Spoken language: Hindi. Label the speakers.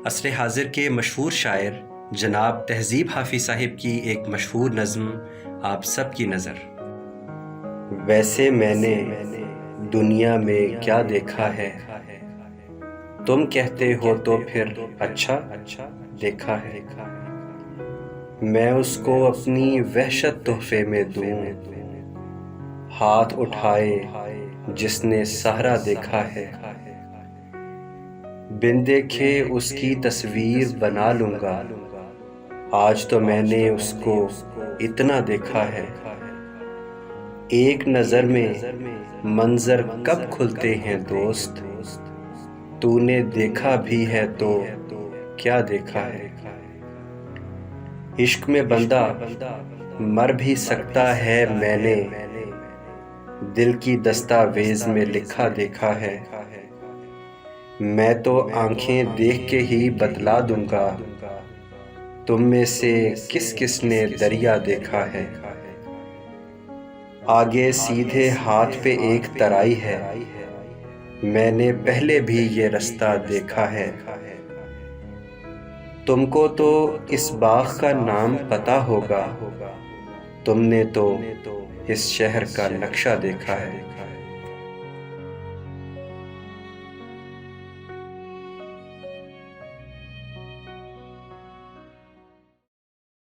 Speaker 1: असर हाजिर के मशहूर शायर जनाब तहज़ीब हाफिज़ साहिब की एक मशहूर नज़्म आप सब की नज़र। वैसे मैंने दुनिया में क्या देखा है, तुम कहते हो तो फिर अच्छा देखा है। मैं उसको अपनी वहशत तोहफे में दूं, हाथ उठाए जिसने सहरा देखा है। बिन देखे उसकी तस्वीर बना लूँगा, आज तो मैंने उसको इतना देखा है। एक नज़र में मंज़र कब खुलते हैं दोस्त, तूने देखा भी है तो क्या देखा है। इश्क में बंदा मर भी सकता है, मैंने दिल की दस्तावेज़ में लिखा देखा है। मैं तो आंखें देख के ही बतला दूंगा, तुम में से किस किस ने दरिया देखा है। आगे सीधे हाथ पे एक तराई है, मैंने पहले भी ये रास्ता देखा है। तुमको तो इस बाग का नाम पता होगा, तुमने तो इस शहर का नक्शा देखा है।